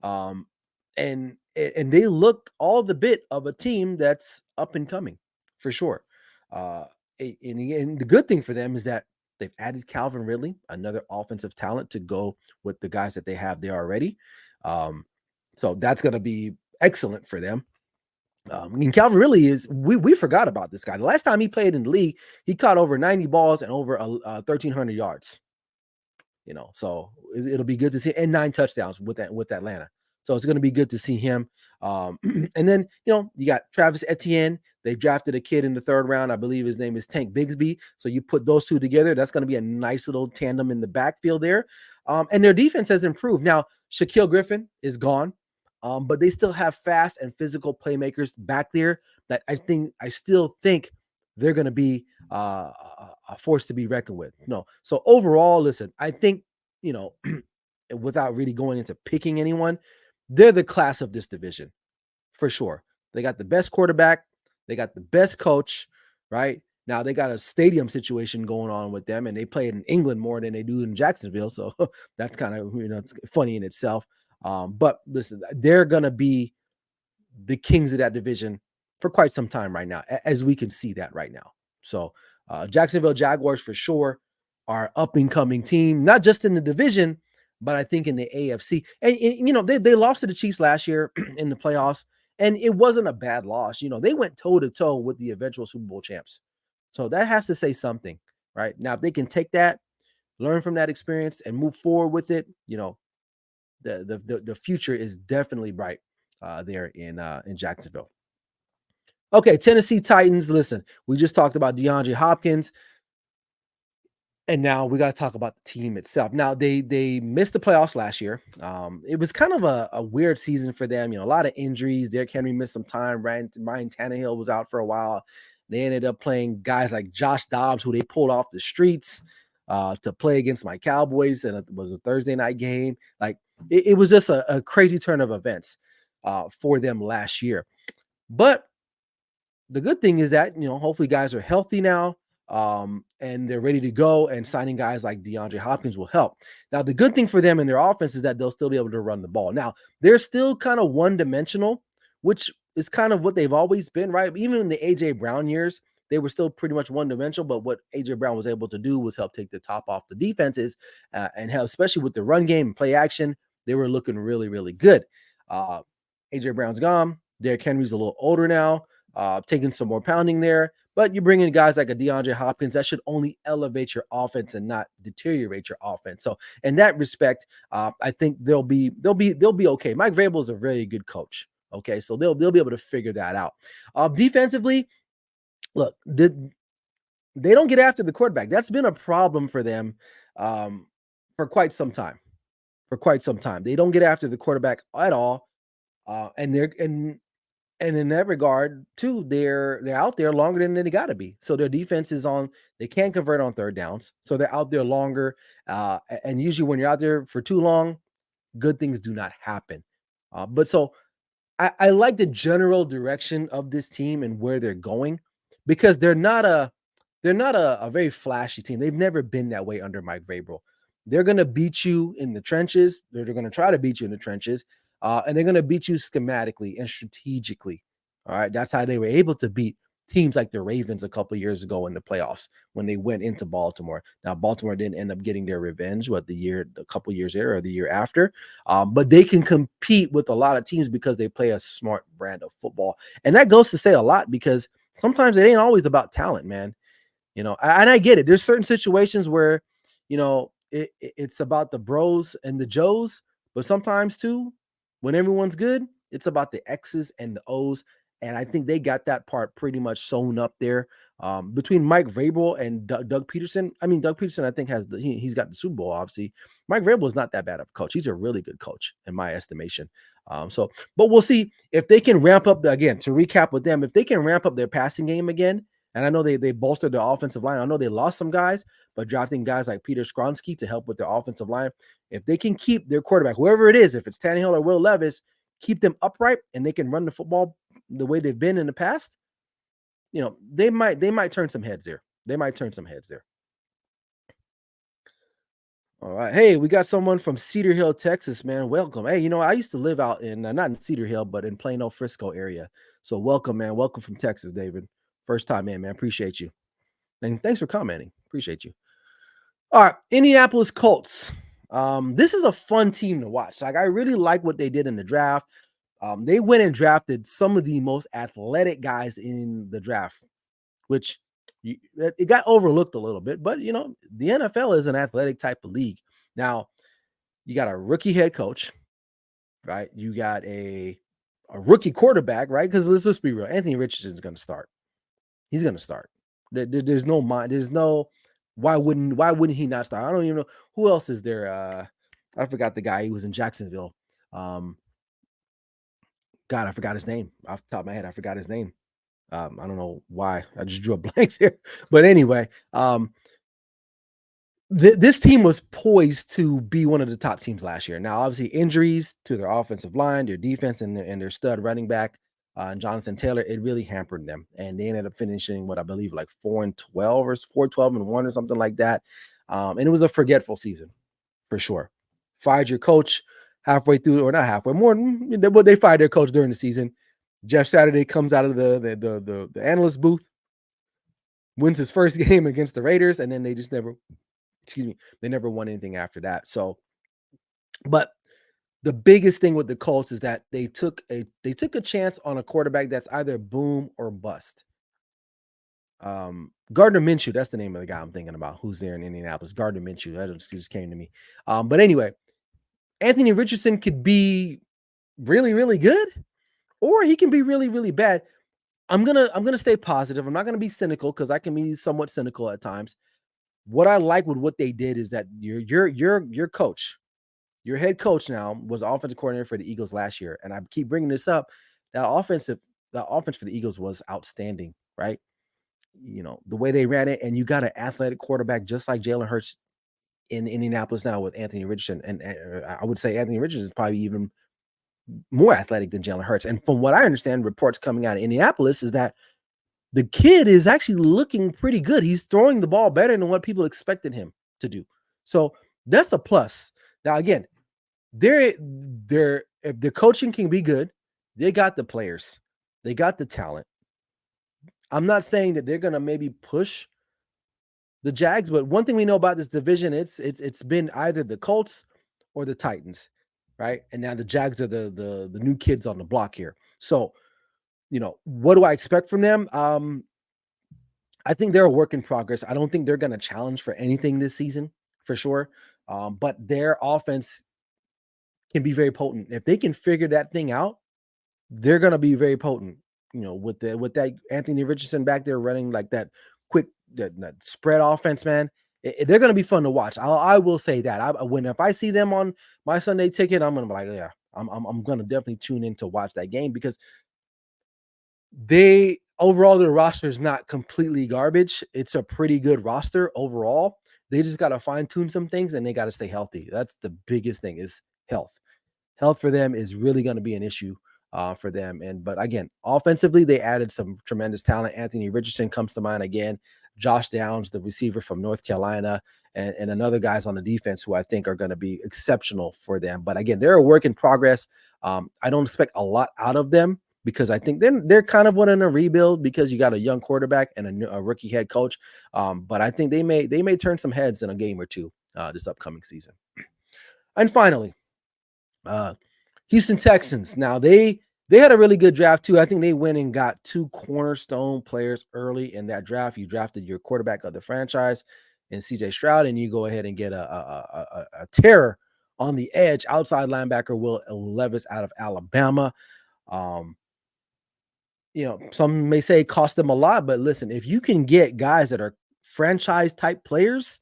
And they look all the bit of a team that's up and coming for sure. And the good thing for them is that they've added Calvin Ridley, another offensive talent to go with the guys that they have there already. So that's going to be excellent for them. Calvin Ridley we forgot about this guy. The last time he played in the league, he caught over 90 balls and over 1,300 yards. So it'll be good to see, and 9 touchdowns with Atlanta. So it's going to be good to see him. And then, you got Travis Etienne. They drafted a kid in the 3rd round. I believe his name is Tank Bigsby. So you put those two together, that's going to be a nice little tandem in the backfield there. And their defense has improved. Now, Shaquille Griffin is gone, but they still have fast and physical playmakers back there that I still think they're going to be a force to be reckoned with. No. So overall, listen, I think, without really going into picking anyone, they're the class of this division for sure. They got the best quarterback. They got the best coach, right? Now they got a stadium situation going on with them, and they play in England more than they do in Jacksonville. So that's kind of, it's funny in itself. But listen, they're going to be the kings of that division for quite some time right now, as we can see that right now. So Jacksonville Jaguars for sure are up and coming team, not just in the division, but I think in the AFC. And they lost to the Chiefs last year in the playoffs, and it wasn't a bad loss. They went toe-to-toe with the eventual Super Bowl champs. So that has to say something, right? Now, if they can take that, learn from that experience, and move forward with it, the future is definitely bright there in Jacksonville. Okay, Tennessee Titans. Listen, we just talked about DeAndre Hopkins. And now we got to talk about the team itself. Now, they missed the playoffs last year. It was kind of a weird season for them. A lot of injuries. Derrick Henry missed some time. Ryan Tannehill was out for a while. They ended up playing guys like Josh Dobbs, who they pulled off the streets to play against my Cowboys, and it was a Thursday night game. Like it was just a crazy turn of events for them last year. But the good thing is that hopefully guys are healthy now. And they're ready to go, and signing guys like DeAndre Hopkins will help. Now, the good thing for them in their offense is that they'll still be able to run the ball. Now, they're still kind of one-dimensional, which is kind of what they've always been, right? Even in the A.J. Brown years, they were still pretty much one-dimensional, but what AJ Brown was able to do was help take the top off the defenses and help, especially with the run game and play action. They were looking really, really good. AJ Brown's gone. Derrick Henry's a little older now, taking some more pounding there. But you bring in guys like a DeAndre Hopkins that should only elevate your offense and not deteriorate your offense. So in that respect, I think they'll be okay. Mike Vrabel is a very good coach. Okay, so they'll be able to figure that out. Defensively, look, they don't get after the quarterback. That's been a problem for them for quite some time. They don't get after the quarterback at all, and in that regard, too, they're out there longer than they got to be. So their defense is on. They can't convert on third downs, so they're out there longer. And usually, when you're out there for too long, good things do not happen. But so I like the general direction of this team and where they're going because they're not a very flashy team. They've never been that way under Mike Vrabel. They're going to beat you in the trenches. They're going to try to beat you in the trenches, and they're going to beat you schematically and strategically. All right, that's how they were able to beat teams like the Ravens a couple of years ago in the playoffs when they went into Baltimore. Now, Baltimore didn't end up getting their revenge, a couple of years later or the year after, but they can compete with a lot of teams because they play a smart brand of football. And that goes to say a lot because sometimes it ain't always about talent, man. And I get it. There's certain situations where, it's about the bros and the Joes, but sometimes too, when everyone's good, it's about the X's and the O's. And I think they got that part pretty much sewn up there between Mike Vrabel and Doug Peterson. I mean, Doug Peterson, I think he's got the Super Bowl. Obviously, Mike Vrabel is not that bad of a coach. He's a really good coach in my estimation. But we'll see if they can ramp up again. To recap with them, if they can ramp up their passing game again. And I know they bolstered their offensive line. I know they lost some guys, but drafting guys like Peter Skronsky to help with their offensive line, if they can keep their quarterback, whoever it is, if it's Tannehill or Will Levis, keep them upright and they can run the football the way they've been in the past, they might turn some heads there. All right. Hey, we got someone from Cedar Hill, Texas, man. Welcome. Hey, I used to live out in not in Cedar Hill, but in Plano, Frisco area. So welcome, man. Welcome from Texas, David. First time in, man. Appreciate you. And thanks for commenting. Appreciate you. All right. Indianapolis Colts. This is a fun team to watch. Like, I really like what they did in the draft. They went and drafted some of the most athletic guys in the draft, which it got overlooked a little bit. But, the NFL is an athletic type of league. Now, you got a rookie head coach, right? You got a rookie quarterback, right? Because let's just be real. Anthony Richardson's going to start. He's going to start. There's no mind. There's no why wouldn't he not start? I don't even know who else is there. I forgot the guy. He was in Jacksonville. God, I forgot his name. Off the top of my head, I forgot his name. I don't know why. I just drew a blank there. But anyway, this team was poised to be one of the top teams last year. Now, obviously, injuries to their offensive line, their defense, and their stud running back, Jonathan Taylor, it really hampered them. And they ended up finishing what I believe like 4-12 or 4-12-1 or something like that. And it was a forgetful season for sure. Fired your coach halfway through, or not halfway, more than they fired their coach during the season. Jeff Saturday comes out of the analyst booth, wins his first game against the Raiders, and then they just never won anything after that. So, but the biggest thing with the Colts is that they took a chance on a quarterback that's either boom or bust. Gardner Minshew, that's the name of the guy I'm thinking about, who's there in Indianapolis. Gardner Minshew, that just came to me. But anyway, Anthony Richardson could be really, really good, or he can be really, really bad. I'm gonna stay positive. I'm not gonna be cynical because I can be somewhat cynical at times. What I like with what they did is that your coach, your head coach now was the offensive coordinator for the Eagles last year, and I keep bringing this up. The offense for the Eagles was outstanding, right? The way they ran it, and you got an athletic quarterback just like Jalen Hurts in Indianapolis now with Anthony Richardson, and I would say Anthony Richardson is probably even more athletic than Jalen Hurts. And from what I understand, reports coming out of Indianapolis is that the kid is actually looking pretty good. He's throwing the ball better than what people expected him to do. So that's a plus. Now, again, if the coaching can be good, they got the players, they got the talent. I'm not saying that they're gonna maybe push the Jags, but one thing we know about this division, it's been either the Colts or the Titans, right? And now the Jags are the new kids on the block here. So, what do I expect from them? I think they're a work in progress. I don't think they're going to challenge for anything this season, for sure. But their offense can be very potent. If they can figure that thing out, they're going to be very potent. With that Anthony Richardson back there running like that quick that spread offense, man. They're going to be fun to watch. I will say that. If I see them on my Sunday ticket, I'm going to be like, yeah, I'm going to definitely tune in to watch that game because they overall their roster is not completely garbage. It's a pretty good roster overall. They just got to fine tune some things and they got to stay healthy. That's the biggest thing is health. Health for them is really going to be an issue for them. But again, offensively, they added some tremendous talent. Anthony Richardson comes to mind again. Josh Downs, the receiver from North Carolina, and another guys on the defense who I think are going to be exceptional for them. But again, they're a work in progress. I don't expect a lot out of them because I think they're kind of in a rebuild because you got a young quarterback and a rookie head coach. But I think they may turn some heads in a game or two this upcoming season. And finally, uh, Houston Texans. Now they had a really good draft too. I think they went and got two cornerstone players early in that draft. You drafted your quarterback of the franchise in CJ Stroud, and you go ahead and get a terror on the edge, outside linebacker Will Levis out of Alabama. Um, some may say it cost them a lot, but listen, if you can get guys that are franchise type players,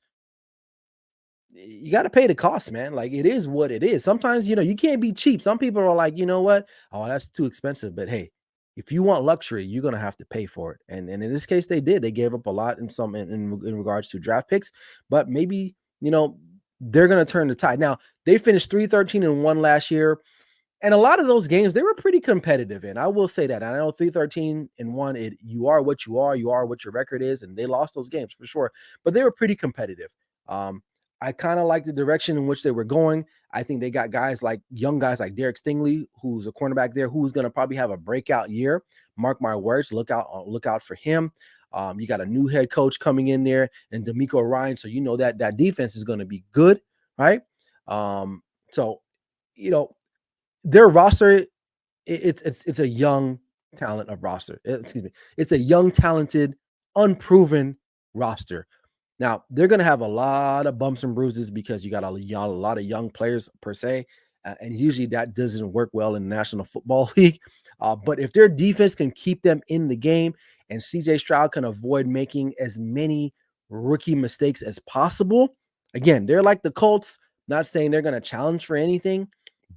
you got to pay the cost, man. Like it is what it is. Sometimes, you can't be cheap. Some people are like, you know what? Oh, that's too expensive. But hey, if you want luxury, you're gonna have to pay for it. And in this case, they did. They gave up a lot in regards to draft picks, but maybe they're gonna turn the tide. Now they finished 3-13-1 last year. And a lot of those games they were pretty competitive in. I will say that. I know 3-13-1, you are what you are what your record is, and they lost those games for sure, but they were pretty competitive. Um, I kind of like the direction in which they were going. I think they got young guys like Derek Stingley, who's a cornerback there, who's going to probably have a breakout year. Mark my words, look out for him. You got a new head coach coming in there and D'Amico Ryan, so that defense is going to be good, right? So you know their roster, it's a young talent of roster. Excuse me, it's a young, talented, unproven roster. Now they're going to have a lot of bumps and bruises because you got a lot of young players per se, and usually that doesn't work well in the National Football League. But if their defense can keep them in the game, and CJ Stroud can avoid making as many rookie mistakes as possible, again, they're like the Colts. Not saying they're going to challenge for anything,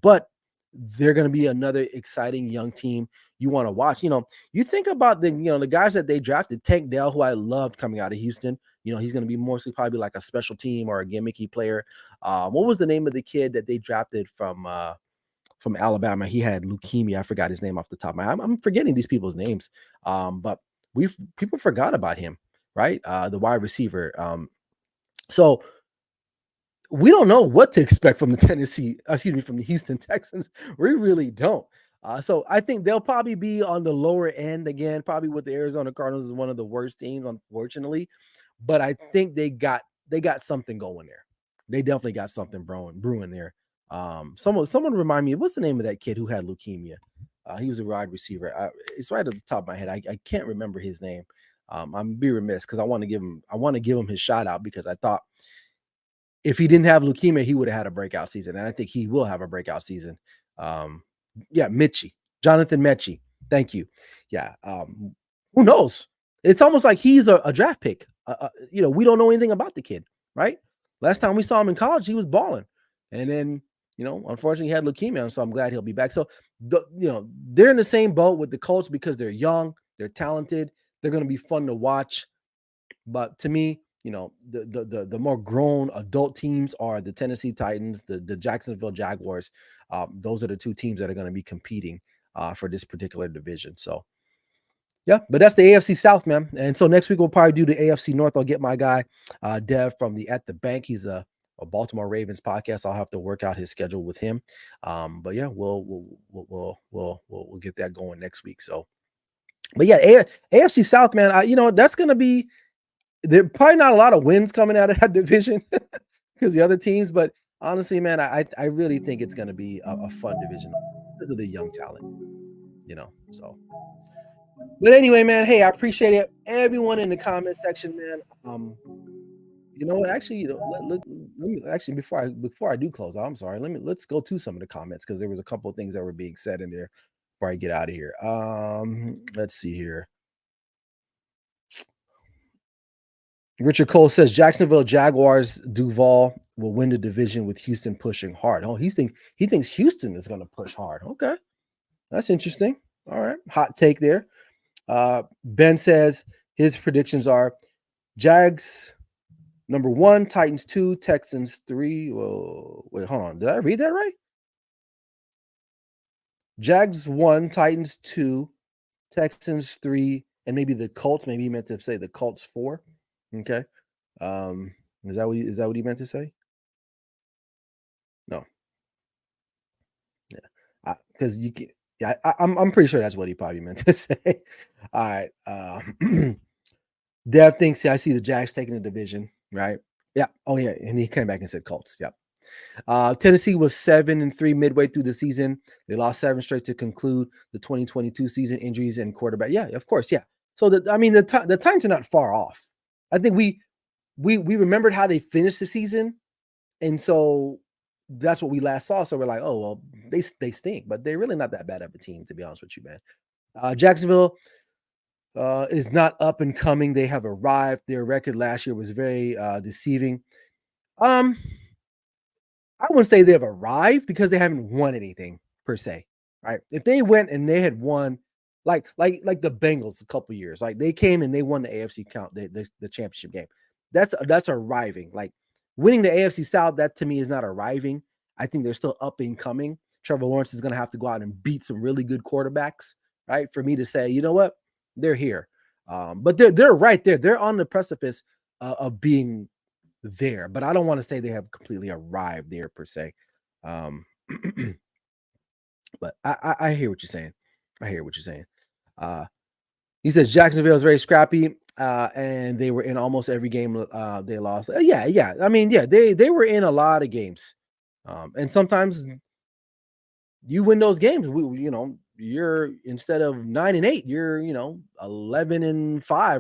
but they're going to be another exciting young team you want to watch. You think about the guys that they drafted. Tank Dell, who I loved coming out of Houston. He's going to be mostly probably like a special team or a gimmicky player. What was the name of the kid that they drafted from Alabama? He had leukemia. I forgot his name off the top of my head. I'm forgetting these people's names. But people forgot about him, right? The wide receiver. So we don't know what to expect from from the Houston Texans. We really don't. So I think they'll probably be on the lower end again, probably with the Arizona Cardinals is one of the worst teams, unfortunately. But I think they got something going there. They definitely got something brewing there. Someone remind me, what's the name of that kid who had leukemia? He was a wide receiver. It's right at the top of my head. I can't remember his name. I'm be remiss because I want to give him his shout out because I thought if he didn't have leukemia, he would have had a breakout season. And I think he will have a breakout season. Mitchie, Jonathan Mechie. Thank you. Yeah. Who knows? It's almost like he's a draft pick. We don't know anything about the kid, right? Last time we saw him in college, he was balling. And then, unfortunately, he had leukemia. So I'm glad he'll be back. So, they're in the same boat with the Colts because they're young, they're talented, they're going to be fun to watch. But to me, the more grown adult teams are the Tennessee Titans, the Jacksonville Jaguars. Those are the two teams that are going to be competing for this particular division. So, yeah, but that's the AFC South, man. And so next week we'll probably do the AFC North. I'll get my guy Dev from the At the Bank. He's a Baltimore Ravens podcast. I'll have to work out his schedule with him. But yeah, we'll get that going next week. So But yeah, AFC South, man, that's going to be there probably not a lot of wins coming out of that division because the other teams, but honestly, man, I really think it's going to be a fun division because of the young talent, so. But anyway, man, hey, I appreciate it. Everyone in the comment section, man. You know what? Actually, let me actually before I do close out, I'm sorry. Let's go to some of the comments because there was a couple of things that were being said in there before I get out of here. Let's see here. Richard Cole says Jacksonville Jaguars Duval will win the division with Houston pushing hard. Oh, he thinks Houston is going to push hard. Okay, that's interesting. All right, hot take there. Ben says his predictions are Jags number 1, Titans 2, Texans 3. Whoa, wait, hold on. Did I read that right? Jags 1, Titans 2, Texans 3, and maybe the Colts. Maybe he meant to say the Colts 4. Okay. Is that what he meant to say? No. Yeah. Because you can. Yeah, I'm pretty sure that's what he probably meant to say. All right. Dev thinks I see the Jags taking the division, right? Yeah. Oh yeah, and he came back and said Colts. Yep. Tennessee was 7-3 midway through the season. They lost 7 straight to conclude the 2022 season. Injuries and quarterback. Yeah, of course. Yeah. So the Titans are not far off. I think we remembered how they finished the season, and so that's what we last saw. So we're like, oh well, they stink, but they're really not that bad of a team, to be honest with you, man. Jacksonville is not up and coming. They have arrived. Their record last year was very deceiving. Um, I wouldn't say they've arrived because they haven't won anything per se, right? If they went and they had won, like the Bengals a couple years, like they came and they won the AFC the championship game. That's arriving. Like winning the AFC South, that to me is not arriving. I think they're still up and coming. Trevor Lawrence is going to have to go out and beat some really good quarterbacks, right? For me to say, you know what, they're here. But they're right there. They're on the precipice of being there, but I don't want to say they have completely arrived there per se. Um, but I hear what you're saying. I hear what you're saying. Uh, he says Jacksonville is very scrappy, and they were in almost every game they lost. Yeah. I mean, yeah, they were in a lot of games, and sometimes you win those games. You're instead of 9-8, you're 11-5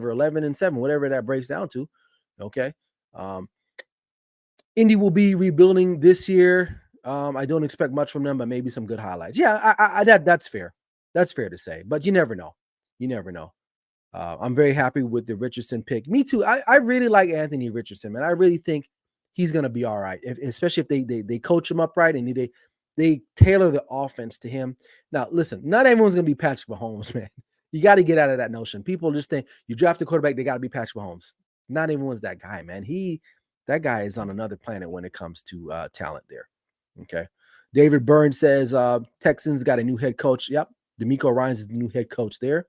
or 11-7, whatever that breaks down to. Okay. Indy will be rebuilding this year. I don't expect much from them, but maybe some good highlights. Yeah, that's fair. That's fair to say, but you never know. You never know. I'm very happy with the Richardson pick. Me too. I really like Anthony Richardson, man. I really think he's gonna be all right, especially if they coach him up right and they tailor the offense to him. Now, listen, not everyone's gonna be Patrick Mahomes, man. You got to get out of that notion. People just think you draft a quarterback, they got to be Patrick Mahomes. Not everyone's that guy, man. That guy is on another planet when it comes to talent there. Okay. David Burns says Texans got a new head coach. Yep. D'Amico Ryans is the new head coach there.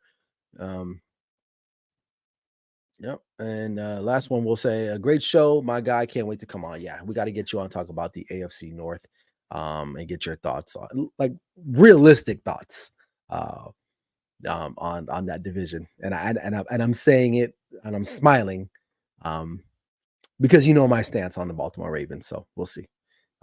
Yep. And last one we'll say a great show. My guy can't wait to come on. Yeah, we got to get you on talk about the AFC North and get your thoughts on like realistic thoughts on that division. And I'm saying it and I'm smiling because you know my stance on the Baltimore Ravens. So we'll see.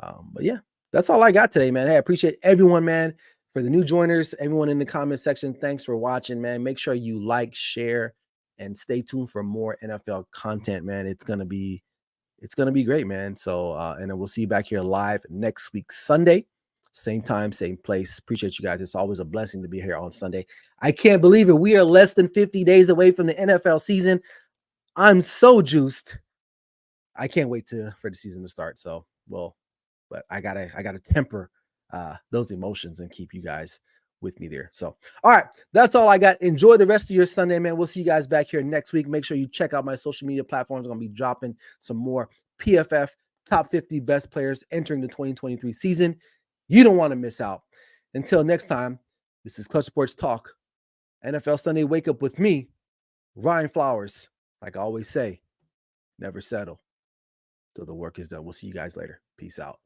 But yeah, that's all I got today, man. Hey, I appreciate everyone, man. For the new joiners, everyone in the comment section, thanks for watching, man. Make sure you like, share, and stay tuned for more NFL content, man. It's gonna be great, man. So and then we'll see you back here live next week, Sunday. Same time, same place. Appreciate you guys. It's always a blessing to be here on Sunday. I can't believe it. We are less than 50 days away from the NFL season. I'm so juiced. I can't wait for the season to start. So, but I gotta temper those emotions and keep you guys with me there. So, all right, that's all I got. Enjoy the rest of your Sunday, man. We'll see you guys back here next week. Make sure you check out my social media platforms. I'm gonna be dropping some more PFF top 50 best players entering the 2023 season. You don't want to miss out. Until next time, this is Clutch Sports Talk, NFL Sunday Wake Up with me, Ryan Flowers. Like I always say, never settle till the work is done. We'll see you guys later. Peace out.